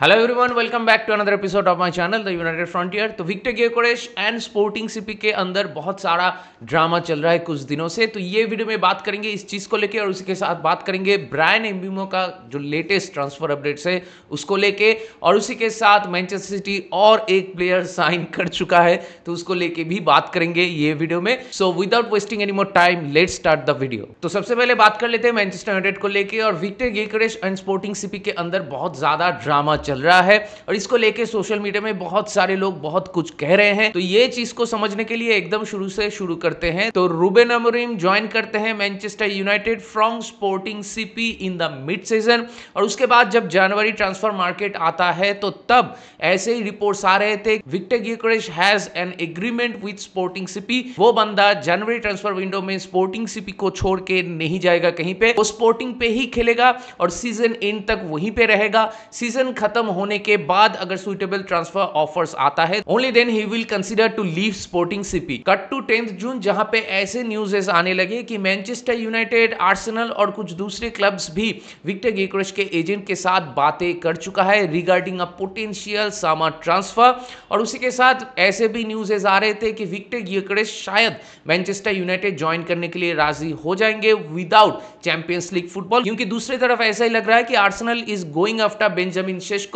Hello everyone, welcome back to another episode of my channel the United Frontier. तो Victor Gyokeres and Sporting CP के अंदर बहुत सारा drama चल रहा है कुछ दिनों से। तो ये वीडियो में बात करेंगे इस चीज़ को लेके और उसी के साथ बात करेंगे ब्रायन एम्बुमो का जो लेटेस्ट ट्रांसफर अपडेट्स है उसको लेके, और उसी के साथ मैनचेस्टर सिटी और एक प्लेयर साइन कर चुका है तो उसको लेके भी बात करेंगे ये वीडियो में। So without wasting any more time, let's start the video. तो सबसे पहले बात कर लेते हैं मैनचेस्टर यूनाइटेड को लेके, और Victor Gyokeres and Sporting CP के अंदर बहुत ज्यादा ड्रामा चल रहा है और इसको लेके सोशल मीडिया में बहुत सारे लोग बहुत कुछ कह रहे हैं। तो ये चीज को समझने के लिए एकदम शुरू से शुरू करते हैं। तो रूबेन अमोरिम ज्वाइन करते हैं Manchester United from Sporting CP in the mid season, और उसके बाद जब जनवरी ट्रांसफर मार्केट आता है तो तब ऐसे ही रिपोर्ट्स आ रहे थे Viktor Gyokeres has an agreement with sporting CP. वो बंदा जनवरी ट्रांसफर विंडो में स्पोर्टिंग सीपी को छोड़ के नहीं जाएगा कहीं पे, वो स्पोर्टिंग पे ही खेलेगा और सीजन एंड तक वहीं पे रहेगा। सीजन खत्म होने के बाद अगर सुइटेबल ट्रांसफर ऑफर्स आता है ओनली देन ही will consider to leave Sporting CP. Cut to 10 June जहां पे ऐसे न्यूज़ आने लगे कि मैनचेस्टर यूनाइटेड, आर्सेनल और कुछ दूसरे क्लब्स भी विक्टर ग्योकेरेस के एजेंट के साथ बातें कर चुका है regarding a potential summer transfer. और उसी के साथ ऐसे भी न्यूज़ आ रहे थे कि विक्टर ग्योकेरेस शायद मैनचेस्टर यूनाइटेड ज्वाइन करने के लिए राजी हो जाएंगे विदाउट चैंपियंस लीग फुटबॉल, क्योंकि दूसरी तरफ ऐसा ही लग रहा है कि Arsenal is going after Benjamin Sesko,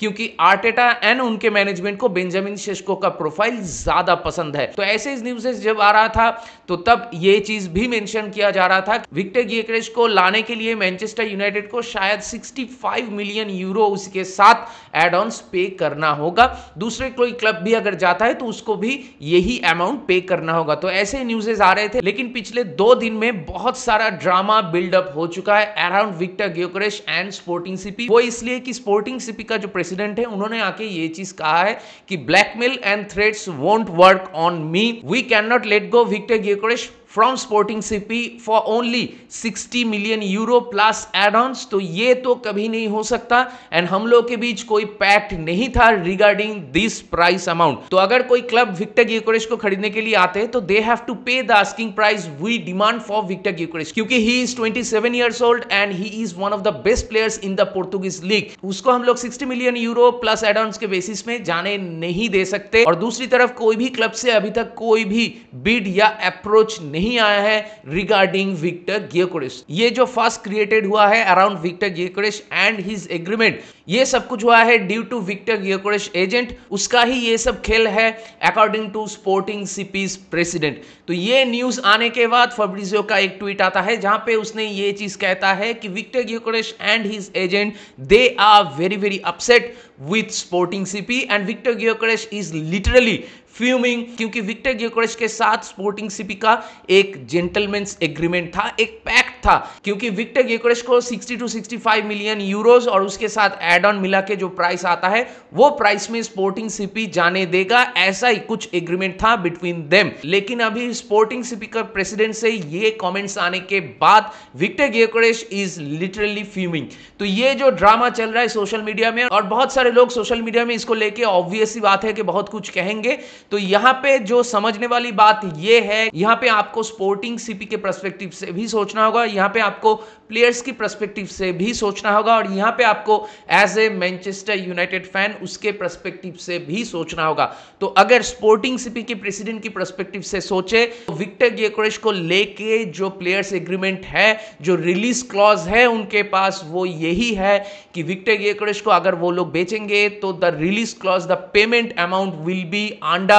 क्योंकि आर्टेटा एंड उनके मैनेजमेंट को बेंजामिन शेस्को का प्रोफाइल ज्यादा पसंद है। तो ऐसे इस न्यूज़ जब आ रहा था तो तब ये चीज भी मेंशन किया जा रहा था विक्टर ग्योकेरेस को लाने के लिए मैनचेस्टर यूनाइटेड को शायद 65 मिलियन यूरो उसके साथ एड ऑन्स पे करना होगा। दूसरे कोई क्लब भी अगर जाता है तो उसको भी यही अमाउंट पे करना होगा। तो ऐसे न्यूज़ आ रहे थे, लेकिन पिछले 2 दिन में बहुत सारा ड्रामा बिल्डअप हो चुका है around Victor Gyokeres and Sporting CP. वो इसलिए कि स्पोर्टिंग सीपी का जो प्रेसिडेंट है उन्होंने आके ये चीज कहा है कि blackmail and threats won't work on me, we can not let go Victor Gyokeres from Sporting CP for only 60 million euro plus add-ons. तो ये तो कभी नहीं हो सकता एंड हम लोग के बीच कोई पैक्ट नहीं था रिगार्डिंग दिस प्राइस अमाउंट। तो अगर कोई क्लब विक्टर ग्योकेरेस को खरीदने के लिए आते हैं तो they have to pay the asking price we demand for Victor Gyokeres, क्योंकि he is 27 years old and he is one of the best players in the Portuguese league. उसको हम लोग 60 मिलियन यूरो प्लस एड-ऑन्स के basis में जाने नहीं दे सकते। और दूसरी तरफ कोई भी क्लब से अभी तक कोई भी बिड या अप्रोच नहीं आया है रिगार्डिंग विक्टर ग्योकेरेस। ये जो फर्स्ट क्रिएटेड हुआ है around Victor Gyokeres and his agreement, ये सब कुछ हुआ है due to Victor Gyokeres agent, उसका ही ये सब खेल है according to Sporting CP's president. तो ये न्यूज आने के बाद फैब्रिजियो का एक ट्वीट आता है जहां पे उसने ये चीज कहता है कि Victor Gyokeres and his agent they are very very upset with Sporting CP and Victor Gyokeres is literally fuming, क्योंकि विक्टर ग्योकेरेस के साथ स्पोर्टिंग सीपी का एक जेंटलमैन्स एग्रीमेंट था, एक पैक्ट था, क्योंकि विक्टर ग्योकेरेस को 60 टू 65 मिलियन यूरोस और उसके साथ एड ऑन मिला के जो प्राइस आता है वो प्राइस में स्पोर्टिंग सीपी जाने देगा, ऐसा ही कुछ एग्रीमेंट था बिटवीन देम। लेकिन अभी स्पोर्टिंग सीपी का प्रेसिडेंट से ये कमेंट्स आने के बाद Victor Gyokeres is literally fuming. तो ये जो ड्रामा चल रहा है सोशल मीडिया में, और बहुत सारे लोग सोशल मीडिया में इसको लेके ऑब्वियस सी बात है कि बहुत कुछ कहेंगे, तो यहां पे जो समझने वाली बात ये है, यहां पे आपको स्पोर्टिंग सीपी के पर्सपेक्टिव से भी सोचना होगा, यहां पे आपको प्लेयर्स की पर्सपेक्टिव से भी सोचना होगा, और यहां पे आपको as a Manchester United fan उसके पर्सपेक्टिव से भी सोचना होगा। तो अगर स्पोर्टिंग सीपी के प्रेसिडेंट की पर्सपेक्टिव से सोचे तो विक्टर ग्योकेरेस को लेके जो प्लेयर्स एग्रीमेंट है, जो रिलीज क्लॉज है उनके पास, वो यही है कि विक्टर ग्योकेरेस को अगर वो लोग बेचेंगे तो the release clause, the payment amount will be under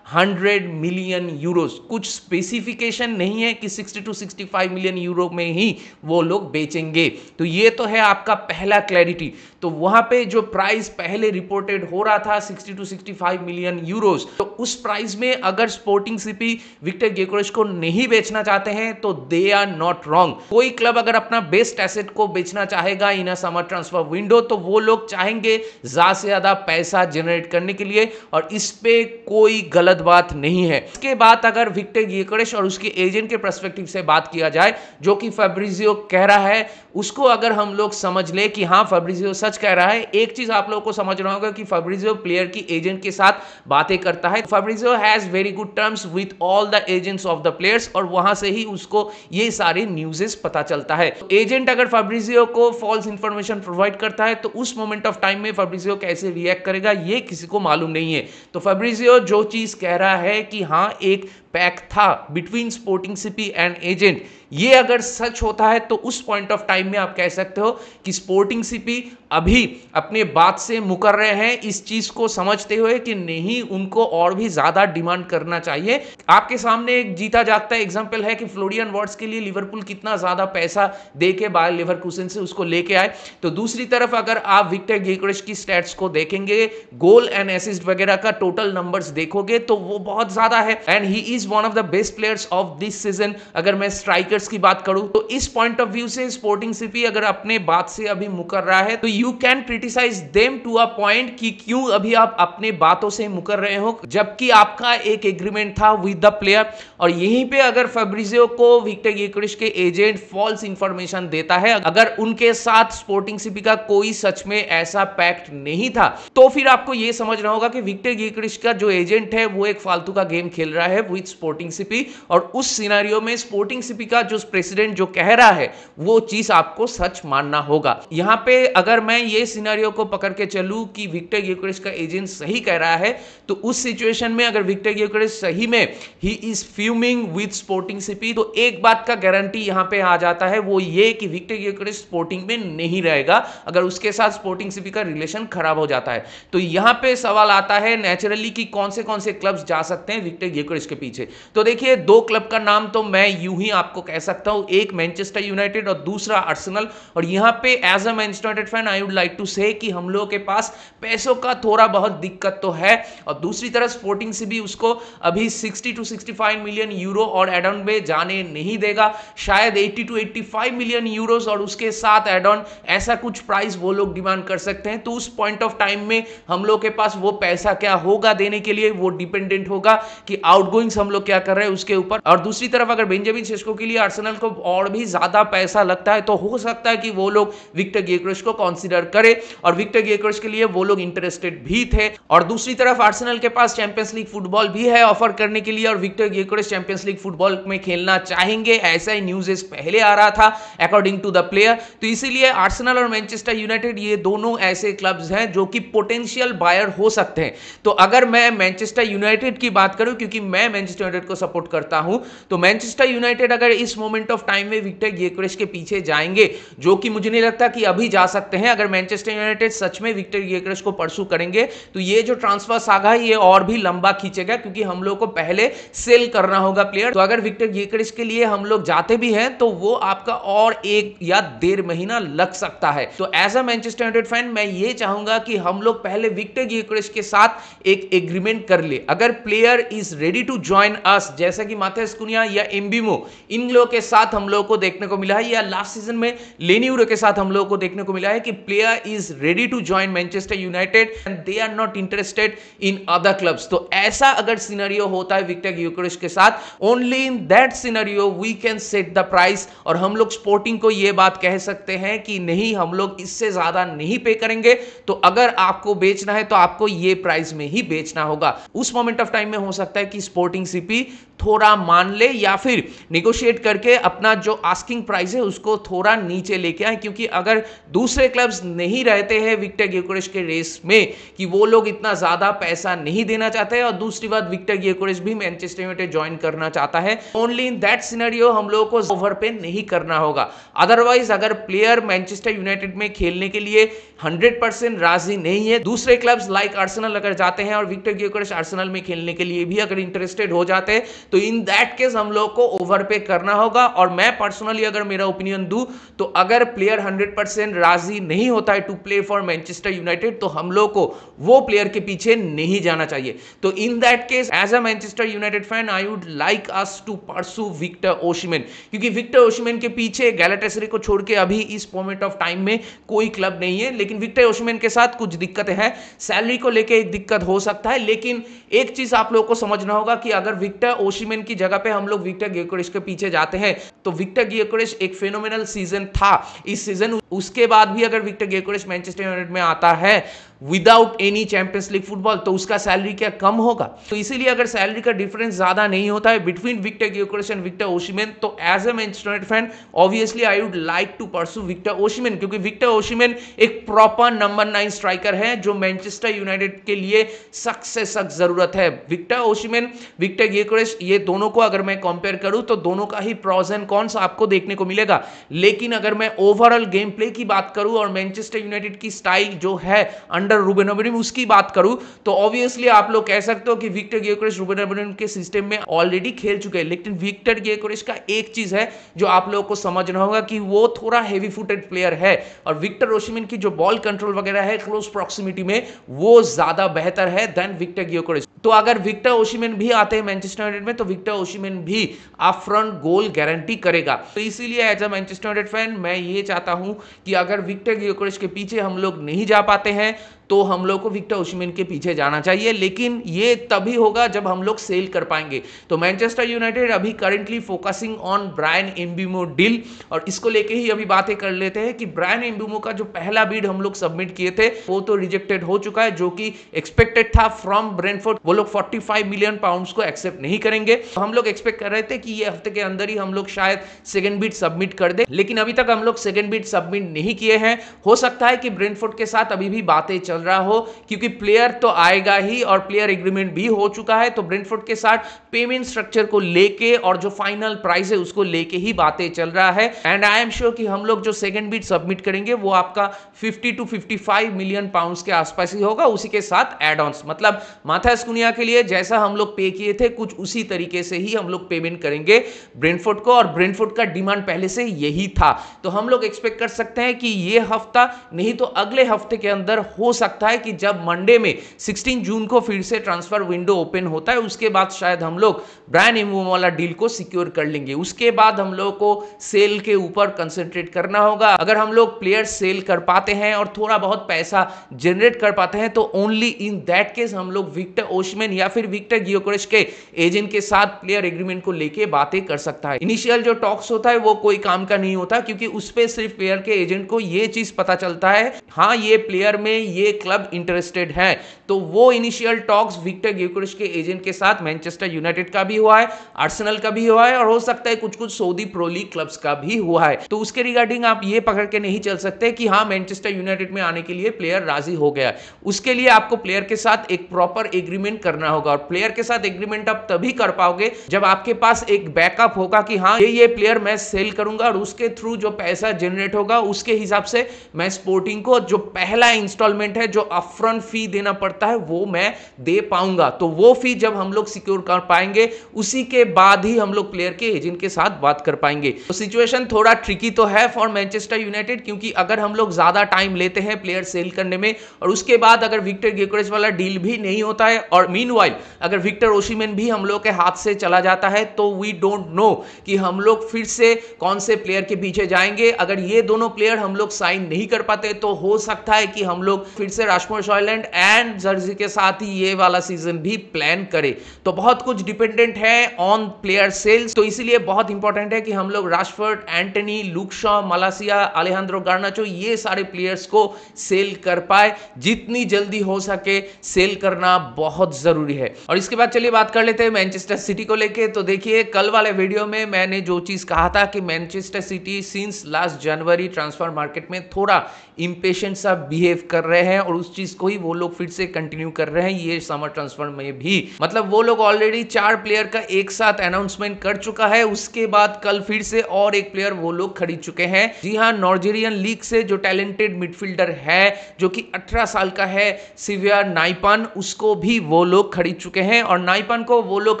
100 million Euros. कुछ स्पेसिफिकेशन नहीं है कि 60 टू 65 मिलियन यूरो में ही वो लोग बेचेंगे। तो ये तो है आपका पहला क्लैरिटी। तो वहां पे जो प्राइस पहले रिपोर्टेड हो रहा था 60 टू 65 मिलियन यूरोस, तो उस प्राइस में अगर स्पोर्टिंग सीपी विक्टर ग्योकेरेस को नहीं बेचना चाहते हैं तो दे आर नॉट रॉन्ग। कोई क्लब अगर अपना बेस्ट एसेट को बेचना चाहेगा इन अ समर ट्रांसफर विंडो तो वो लोग चाहेंगे ज्यादा से ज्यादा पैसा जनरेट करने के लिए, और इस पे कोई कोई गलत बात नहीं है। इसके बाद अगर विक्टर gyökeres और उसके एजेंट के पर्सपेक्टिव से बात किया जाए, जो कि फैब्रिजियो कह रहा है, उसको अगर हम लोग समझ ले कि हाँ फैब्रिजियो सच कह रहा है, एक चीज आप लोगों को समझना होगा कि फैब्रिजियो प्लेयर की एजेंट के साथ बातें करता है। Fabrizio has very good terms with all the agents of the players, और वहां से ही उसको ये सारे न्यूज़ेस पता चलता है। एजेंट अगर फैब्रिजियो को फॉल्स इंफॉर्मेशन प्रोवाइड करता है तो उस मोमेंट ऑफ टाइम में फैब्रिजियो कैसे रिएक्ट करेगा ये किसी को मालूम नहीं है। तो फैब्रिजियो जो चीज कह रहा है कि हाँ एक पैक था between sporting CP and agent, ये अगर सच होता है तो उस पॉइंट ऑफ टाइम में आप कह सकते हो कि स्पोर्टिंग सीपी अभी अपने बात से मुकर रहे हैं, इस चीज को समझते हुए कि नहीं उनको और भी ज्यादा डिमांड करना चाहिए। आपके सामने एक जीता जागता एग्जांपल है कि फ्लोरियन वर्ट्स के लिए लिवरपूल कितना ज्यादा पैसा देके बायर लेवरकुसन से उसको लेके आए। तो दूसरी तरफ अगर आप विक्टर gyökeres की स्टैट्स को देखेंगे, गोल एंड असिस्ट वगैरह का टोटल नंबर्स देखोगे तो वो बहुत ज्यादा है, and he is one of the best players of this season. अगर मैं स्ट्राइकर्स की बात करूं तो इस पॉइंट ऑफ व्यू से स्पोर्टिंग सीपी अगर अपने बात से अभी मुकर रहा है तो you can criticise them to a point कि क्यों अभी आप अपने बातों से मुकर रहे हो जबकि आपका एक एग्रीमेंट था विद द प्लेयर। और यहीं पे अगर फैब्रिजियो को विक्टर gyökeres के एजेंट फॉल्स इंफॉर्मेशन देता है, अगर उनके साथ स्पोर्टिंग सीपी का कोई सच में ऐसा पैक्ट नहीं था, तो फिर आपको यह समझना होगा कि विक्टर gyökeres का जो एजेंट है वो एक फालतू का गेम खेल रहा है विद स्पोर्टिंग सीपी, और उस सिनेरियो में स्पोर्टिंग सीपी का जो प्रेसिडेंट जो कह रहा है वो चीज आपको सच मानना होगा। यहां पे अगर मैं ये सिनेरियो को पकड़ के चलूं कि विक्टर gyökeres का एजेंट सही कह रहा है, तो उस सिचुएशन में अगर विक्टर gyökeres सही में he is fuming with sporting CP, तो एक बात का गारंटी यहां पे आ जाता है, वो ये कि विक्टर gyökeres स्पोर्टिंग में नहीं रहेगा अगर उसके साथ स्पोर्टिंग सीपी का रिलेशन खराब हो जाता है। तो यहां पे सवाल आता है नेचुरली कि कौन से क्लब्स जा सकते हैं विक्टर gyökeres के पीछे। तो देखिए दो क्लब का नाम तो मैं यूं ही आपको कह सकता हूं, एक मैनचेस्टर यूनाइटेड और दूसरा आर्सेनल। और यहां पे as a Manchester United fan I would like to say कि हम लोगों के पास पैसों का थोड़ा बहुत दिक्कत तो है, और दूसरी तरफ स्पोर्टिंग से भी उसको अभी 60 to 65 मिलियन यूरो और एड ऑन में जाने नहीं देगा, शायद 80 to 85 मिलियन यूरोस और उसके साथ एड ऑन ऐसा कुछ प्राइस वो लोग डिमांड कर सकते हैं। तो उस पॉइंट ऑफ टाइम में हम लोग के पास वो पैसा क्या होगा देने के लिए, वो डिपेंडेंट होगा कि आउटगोइंग्स हम लोग क्या कर रहे हैं उसके ऊपर। और दूसरी तरफ अगर बेंजामिन सेस्को के लिए आर्सेनल को और भी ज्यादा पैसा लगता है तो हो सकता है कि वो लोग विक्टर gyökeres को कंसीडर करे, और विक्टर gyökeres के लिए वो लोग इंटरेस्टेड भी थे। और दूसरी तरफ आर्सेनल के पास चैंपियंस लीग फुटबॉल भी है ऑफर करने के लिए, और Victor gyökeres champions league football में खेलना चाहेंगे, ऐसा ही न्यूज़ पहले आ रहा था अकॉर्डिंग टू द प्लेयर। तो इसीलिए आर्सेनल और मैनचेस्टर यूनाइटेड ये दोनों ऐसे क्लब्स हैं जो कि पोटेंशियल बायर हो सकते हैं। तो अगर मैं मैनचेस्टर यूनाइटेड की बात करूं, क्योंकि मैं मैनचेस्टर यूनाइटेड को सपोर्ट करता हूं, तो मैनचेस्टर यूनाइटेड अगर इस मोमेंट ऑफ टाइम में विक्टर gyökeres के पीछे जाएंगे, जो कि मुझे नहीं लगता कि अभी जा सकते हैं, अगर मैनचेस्टर यूनाइटेड सच में विक्टर gyökeres को परसू करेंगे तो ये जो ट्रांसफर सागा है ये और भी लंबा खींचेगा, क्योंकि हम लोग को पहले सेल करना होगा प्लेयर। तो अगर विक्टर gyökeres के लिए हम लोग जाते भी हैं तो वो आपका और 1 या 1.5 महीना लग सकता है। तो as a Manchester United fan मैं ये चाहूंगा कि हम लोग पहले विक्टर gyökeres के साथ एक एग्रीमेंट कर ले। अगर player is ready to join us, जैसा कि माथेस कुनिया या एम्बिमो इन लोगों के साथ हम लोगों को देखने को मिला है, या लास्ट सीजन में लेनी यूरो के साथ हम लोगों को देखने को मिला है कि player is ready to join Manchester United and they are not interested in other clubs. तो ऐसा अगर सिनेरियो होता है विक्टर gyökeres के साथ, only in that scenario we can set the price, और हम लोग स्पोर्टिंग को यह बात कह सकते हैं कि नहीं हम लोग इससे ज्यादा नहीं पे करेंगे, तो अगर आपको बेचना है तो आपको ये प्राइस में ही बेचना होगा। उस मोमेंट ऑफ टाइम में हो सकता है कि स्पोर्टिंग सीपी थोड़ा मान ले या फिर निगोशिएट करके अपना जो आस्किंग प्राइस है उसको थोड़ा नीचे लेके आए, क्योंकि अगर दूसरे क्लब्स नहीं रहते हैं विक्टर gyökeres के रेस में कि वो लोग इतना ज्यादा पैसा नहीं देना चाहते, और दूसरी बात विक्टर gyökeres भी मैनचेस्टर यूनाइटेड ज्वाइन करना चाहता है, ओनली इन दैट सिनेरियो हम लोगों को ओवर पे नहीं करना होगा। अदरवाइज अगर प्लेयर मैनचेस्टर यूनाइटेड में खेलने के लिए 100% राजी नहीं है, दूसरे क्लब्स लाइक आर्सेनल अगर जाते हैं और विक्टर gyökeres आर्सेनल में खेलने के लिए भी अगर इंटरेस्टेड हो जाते हैं, तो इन दैट केस हम लोग को ओवर पे करना होगा। और मैं पर्सनली अगर मेरा ओपिनियन दूं तो अगर प्लेयर 100% राजी नहीं होता है to play for Manchester United, तो हम लोग को वो प्लेयर के पीछे नहीं जाना चाहिए। तो in that case as a Manchester United fan I would like us to pursue Victor Osimhen, क्योंकि विक्टर ओसिमेन के पीछे गैलाटासराय को छोड़ के अभी इस मोमेंट ऑफ टाइम में कोई क्लब नहीं है। लेकिन विक्टर ओसिमेन के साथ कुछ दिक्कतें हैं, सैलरी को लेके एक दिक्कत हो सकता है, लेकिन लेकिन एक चीज आप लोगों को समझना होगा कि अगर विक्टर ओशिमेन की जगह पे हम लोग विक्टर गियोकेरेस के पीछे जाते हैं तो विक्टर गियोकेरेस एक फेनोमेनल सीजन था इस सीजन, उसके बाद भी अगर विक्टर गियोकेरेस मैनचेस्टर यूनाइटेड में आता है without any champions league football तो उसका सैलरी क्या कम होगा? तो इसीलिए अगर सैलरी का डिफरेंस ज्यादा नहीं होता है between Victor Gyokeres and Victor Osimhen तो as a Manchester United fan obviously I would like to pursue Victor Osimhen, क्योंकि विक्टर ओशिमेन एक प्रॉपर नंबर 9 स्ट्राइकर है जो मैनचेस्टर यूनाइटेड के लिए सख्त से सख्त जरूरत है। विक्टर ओशिमेन, विक्टर गियोकेरेस, ये दोनों को अगर मैं कंपेयर करूं तो दोनों का ही प्रोस एंड कॉन्स आपको देखने को मिलेगा, लेकिन अगर मैं ओवरऑल गेम प्ले की बात करूं और मैनचेस्टर यूनाइटेड की स्टाइल जो है अंडर रूबेन अमोरिम उसकी बात करूं तो ऑब्वियसली आप लोग कह सकते हो कि विक्टर गियोकेरेस रूबेन अमोरिम के सिस्टम में ऑलरेडी खेल चुके हैं, लेकिन विक्टर गियोकेरेस का एक चीज है जो आप लोगों को समझना होगा कि वो थोड़ा हेवी फुटेड प्लेयर है और विक्टर ओशिमेन की जो बॉल कंट्रोल वगैरह है क्लोज प्रॉक्सिमिटी में वो ज्यादा बेहतर है देन विक्टर गियोकेरेस। तो अगर विक्टर ओशिमेन भी आते हैं मैनचेस्टर यूनाइटेड में तो विक्टर ओशिमेन भी अप फ्रंट गोल गारंटी करेगा। तो इसीलिए as a Manchester United fan मैं ये चाहता हूं कि अगर विक्टर गियोकेरेस के पीछे हम लोग नहीं जा पाते हैं तो हम लोग को विक्टर ओशिमेन के पीछे जाना चाहिए, लेकिन ये तभी होगा जब हम लोग सेल कर पाएंगे। तो मैनचेस्टर यूनाइटेड अभी currently focusing on Bryan Mbeumo deal और इसको लेके ही अभी बातें कर लेते हैं कि ब्रायन एम्बुमो का जो पहला बिड हम लोग सबमिट किए थे वो तो रिजेक्टेड हो चुका है, जो कि एक्सपेक्टेड था फ्रॉम ब्रेंटफोर्ड। वो लोग 45 मिलियन पाउंड्स को एक्सेप्ट नहीं करेंगे। तो हम लोग एक्सपेक्ट कर रहे थे कि ये हफ्ते के अंदर ही हम लोग शायद सेकंड बिड सबमिट कर दे, लेकिन अभी तक हम लोग सेकंड बिड सबमिट नहीं किए हैं। हो सकता है कि ब्रेंटफोर्ड के साथ अभी भी बातें चल रहा हो क्योंकि प्लेयर तो आएगा ही और प्लेयर एग्रीमेंट भी हो चुका है, तो ब्रेंटफोर्ड के साथ पेमेंट स्ट्रक्चर को लेके और जो फाइनल प्राइस है उसको लेके ही बातें चल रहा है। एंड आई एम श्योर कि हम लोग जो सेकंड बिड सबमिट करेंगे वो आपका 50 to 55 मिलियन पाउंड्स के आसपास ही होगा, उसी के साथ एड ऑन्स, मतलब माथास कुनिया के लिए जैसा हम लोग पे किए थे कुछ उसी तरीके से ही हम लोग पेमेंट करेंगे ब्रेंटफोर्ड को, और ब्रेंटफोर्ड का डिमांड पहले से यही था। तो हम लोग एक्सपेक्ट कर सकते हैं कि ये हफ्ता नहीं तो अगले हफ्ते के अंदर हो सकता है कि जब मंडे में 16 जून को फिर से ट्रांसफर विंडो ओपन होता है उसके बाद शायद हम लोग ब्रायन एम्बुमो वाला डील को सिक्योर कर लेंगे। उसके बाद हम लोग को सेल के ऊपर कंसंट्रेट करना होगा। अगर हम लोग प्लेयर सेल कर पाते हैं और थोड़ा बहुत पैसा जनरेट कर पाते हैं तो ओनली इन दैट केस हम लोग विक्टर ओशिमेन या फिर विक्टर गियोकेरेस के एजेंट के साथ प्लेयर एग्रीमेंट को लेके बातें कर सकता है। इनिशियल जो टॉक्स होता है वो कोई काम का नहीं होता क्योंकि उस पे सिर्फ प्लेयर के एजेंट को ये चीज पता चलता है हाँ ये प्लेयर में ये क्लब इंटरेस्टेड है। तो वो इनिशियल टॉक्स विक्टर गियोकेरेस के एजेंट के साथ मैनचेस्टर यूनाइटेड का भी हुआ है, आर्सेनल का भी हुआ है और हो सकता है कुछ कुछ सऊदी प्रो लीग क्लब्स का भी हुआ है। तो उसके रिगार्डिंग आप ये पकड़ के नहीं चल सकते कि हाँ मैनचेस्टर यूनाइटेड में आने के लिए प्लेयर राजी हो गया। उसके लिए आपको प्लेयर के साथ एक प्रॉपर एग्रीमेंट करना होगा और प्लेयर के साथ एग्रीमेंट आप तभी कर पाओगे जब आपके पास एक बैकअप होगा कि हाँ ये प्लेयर मैं सेल करूंगा और उसके थ्रू जो पैसा जनरेट होगा उसके हिसाब से मैं स्पोर्टिंग को जो पहला इंस्टॉलमेंट है जो अपफ्रंट फी देना पड़ता है वो मैं दे पाऊंगा। तो वो फी जब हम लोग सिक्योर कर पाएंगे उसी के बाद ही हम लोग प्लेयर के एजेंट के साथ बात कर पाएंगे। तो सिचुएशन थोड़ा ट्रिकी तो है फॉर मैनचेस्टर यूनाइटेड क्योंकि अगर हम लोग ज्यादा टाइम लेते हैं प्लेयर सेल करने में और उसके बाद अगर विक्टर गियोकेरेस वाला डील भी नहीं होता है और मीनवाइल अगर विक्टर ओशिमेन भी हम लोग के हाथ से चला जाता है तो वी डोंट नो कि हम लोग फिर से कौन से प्लेयर के पीछे जाएंगे। अगर ये दोनों प्लेयर हम लोग साइन नहीं कर पाते तो हो सकता है कि हम लोग फिर से राशमोर हॉयलैंड एंड जर्सी के साथ ही ये वाला सीजन भी प्लान करें। तो बहुत कुछ डिपेंडेंट है ऑन प्लेयर सेल्स, तो इसीलिए बहुत इंपॉर्टेंट है कि हम लोग Rashford, Antony, look Shaw, मलासिया, अलेहांद्रो Garnacho ये सारे प्लेयर्स को सेल कर पाए। जितनी जल्दी हो सके सेल करना बहुत जरूरी है। और इसके बाद चलिए बात कर लेते हैं मैनचेस्टर सिटी को लेके। तो देखिए कल वाले वीडियो में मैंने जो चीज कहा था कि मैनचेस्टर सिटी सिंस लास्ट जनवरी ट्रांसफर मार्केट में थोड़ा इंपेशेंट सा बिहेव कर रहे हैं और उस चीज को ही वो लोग फिर से कंटिन्यू कर रहे हैं ये समर ट्रांसफर में भी। मतलब वो लोग ऑलरेडी 4 प्लेयर का एक साथ अनाउंसमेंट कर चुका है, उसके बाद कल फिर से और एक प्लेयर वो लोग खरीद चुके हैं। जी हाँ, नाइजीरियन लीग से जो टैलेंटेड मिडफील्डर है जो कि 18 साल का है सिविया नाइपान, उसको भी वो लोग खरीद चुके हैं और नाइपान को वो लोग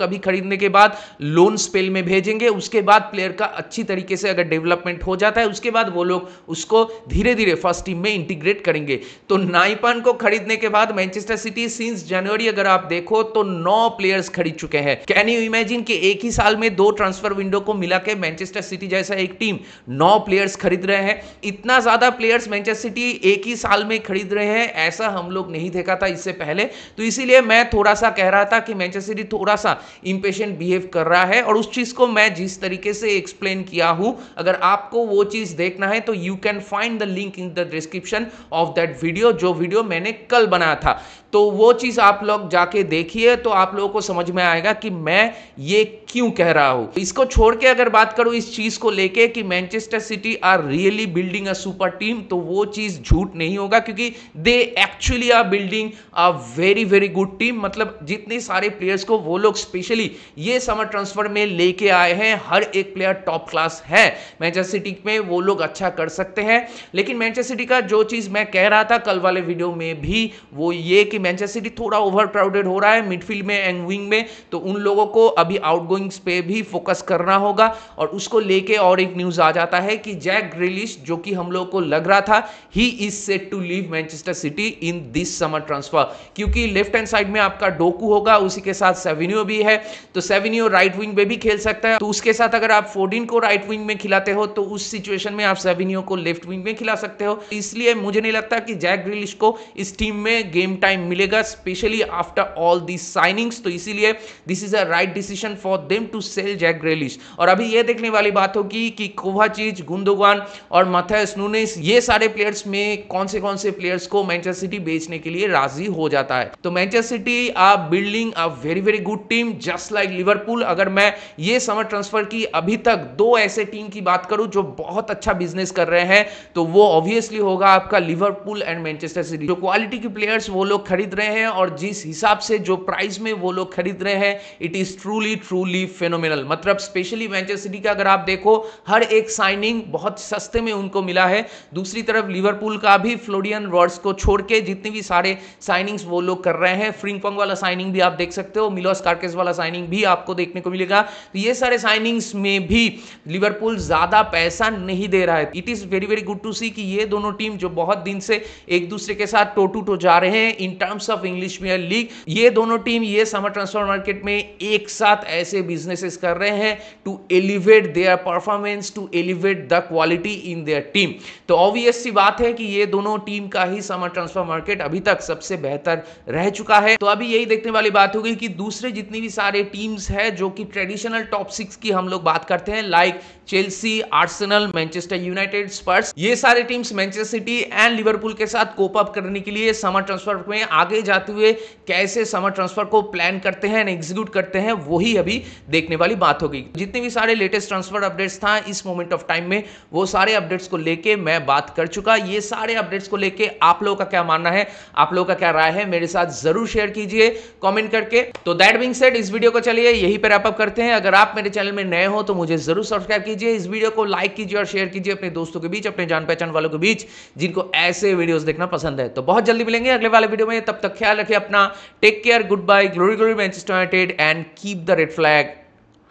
अभी खरीदने के बाद लोन स्पेल में भेजेंगे। उसके बाद प्लेयर का अच्छी तरीके से अगर डेवलपमेंट हो जाता है उसके बाद वो लोग उसको धीरे धीरे फर्स्ट टीम में इंटीग्रेट करेंगे। तो नाइपान को खरीदने के बाद मैनचेस्टर सिटी सिंस जनवरी अगर आप देखो तो 9 प्लेयर्स खरीद चुके हैं। कैन यू इमेजिन कि एक ही साल में 2 ट्रांसफर विंडो को मिला के मैनचेस्टर सिटी जैसा एक टीम 9 प्लेयर्स खरीद रहे हैं। इतना ज्यादा प्लेयर्स मैनचेस्टर सिटी एक ही साल में खरीद रहे हैं, ऐसा हम लोग नहीं देखा था इससे पहले। तो इसीलिए मैं थोड़ा सा कह रहा था कि मैनचेस्टर सिटी थोड़ा सा इंपेशेंट बिहेव कर रहा है, और उस चीज को मैं जिस तरीके से एक्सप्लेन किया हूं, अगर आपको वो चीज देखना है तो you can find the link in the description of that video, जो वीडियो मैंने कल बनाया था। तो वो चीज आप लोग जाके देखिए तो आप लोगों को समझ में आएगा कि मैं ये क्यों कह रहा हूं। इसको छोड़ के अगर बात करूं इस चीज को लेके कि Manchester City are really building a super team, तो वो चीज झूठ नहीं होगा, क्योंकि they actually are building a very very good team. मतलब जितने सारे प्लेयर्स को वो लोग स्पेशली ये समर ट्रांसफर में लेके आए हैं, हर एक प्लेयर टॉप क्लास है मैनचेस्टर सिटी में, वो लोग अच्छा कर सकते हैं। लेकिन मैनचेस्टर सिटी का जो चीज मैं कह रहा था कल वाले वीडियो में भी, वो ये कि मैनचेस्टर सिटी थोड़ा ओवर क्राउडेड हो रहा है मिडफील्ड में एंड विंग में, तो उन लोगों को अभी आउटगोइंग्स पे भी फोकस करना होगा। और उसको लेके और एक न्यूज आ जाता है कि जैक ग्रिलिश, जो कि हम लोगों को लग रहा था he is set to leave Manchester City in this summer transfer, क्योंकि लेफ्ट हैंड साइड में आपका डोकू होगा, उसी के साथ सेविनियो भी है, तो सेविनियो राइट विंग में भी खेल सकता है। तो उसके साथ अगर आप फोर्डिन को राइट विंग में खिलाते हो तो उस सिचुएशन में आप सेविनियो को लेफ्ट विंग में खिला सकते हो। इसलिए मुझे नहीं लगता कि जैक ग्रिलिश को इस टीम में गेम टाइम मिलेगा, specially after all the signings. तो इसीलिए this is a right decision for them to sell Jack Grealish. और अभी ये देखने वाली बात होगी कि कोवाचिच, गुंदोगान और मैथ्यूस नुनेस, ये सारे प्लेयर्स में कौन से प्लेयर्स को मैनचेस्टर सिटी बेचने के लिए राजी हो जाता है। तो Manchester City are building a very very good team just like Liverpool. अगर मैं ये समर ट्रांसफर की अभी तक 2 ऐसे टीम की बात करूं जो बहुत अच्छा बिजनेस कर रहे हैं, तो वो ऑब्वियसली होगा आपका लिवरपूल एंड मैनचेस्टर सिटी। जो क्वालिटी के प्लेयर्स वो लोग खरीद रहे हैं और जिस हिसाब से जो प्राइस में वो लोग खरीद रहे हैं, इट इज ट्रूली फेनोमेनल। मतलब स्पेशली मैनचेस्टर सिटी का अगर आप देखो, हर एक साइनिंग बहुत सस्ते में उनको मिला है। दूसरी तरफ लिवरपूल का भी फ्लोरियन वर्ड्स को छोड़ के जितने भी सारे साइनिंग्स वो लोग कर रहे हैं, फ्रिंगपोंग वाला साइनिंग भी आप देख सकते हो, मिलोस कार्केस वाला साइनिंग भी आपको देखने को मिलेगा। तो ये सारे साइनिंग्स में भी लिवरपूल ज्यादा पैसा नहीं दे रहा है। It is very very good to see कि ये दोनों टीम जो बहुत दिन से एक दूसरे के साथ टो टू टो जा रहे हैं in terms of English Premier League, ये दोनों टीम ये समर ट्रांसफर मार्केट में एक साथ ऐसे बिजनेसेस कर रहे हैं to elevate their performance, to elevate the quality in their team. तो ऑब्वियस सी बात है कि ये दोनों टीम का ही समर ट्रांसफर मार्केट अभी तक सबसे बेहतर रह चुका है। तो अभी यही देखने वाली बात होगी कि दूसरे जितनी भी सारे टीम्स है जो कि ट्रेडिशनल टॉप 6 की हम लोग बात करते हैं, like Chelsea, Arsenal, Manchester United, Spurs, ये सारे teams Manchester City and Liverpool के साथ कोप अप करने के लिए समर ट्रांसफर में आगे जाते हुए कैसे समर ट्रांसफर को प्लान करते हैं एंड एग्जीक्यूट करते हैं, वही अभी देखने वाली बात होगी। जितने भी सारे लेटेस्ट ट्रांसफर अपडेट्स था इस मोमेंट ऑफ टाइम में, वो सारे अपडेट्स को लेके मैं बात कर चुका। ये सारे अपडेट्स को लेके आप लोगों का क्या मानना है, आप लोगों का क्या राय है, मेरे साथ जरूर शेयर कीजिए कमेंट करके। तो दैट बीइंग सेड, इस वीडियो को चलिए यहीं पर रैप अप करते हैं। अगर आप मेरे चैनल में नए हो तो मुझे जरूर सब्सक्राइब कीजिए, इस वीडियो को लाइक कीजिए और शेयर कीजिए अपने दोस्तों के बीच, अपने जान पहचान वालों के बीच जिनको ऐसे वीडियोस देखना पसंद है। तो बहुत जल्दी मिलेंगे अगले वाले वीडियो में, तब तक ख्याल रखिए अपना, take care, goodbye, glory glory Manchester United and keep the red flag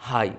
high.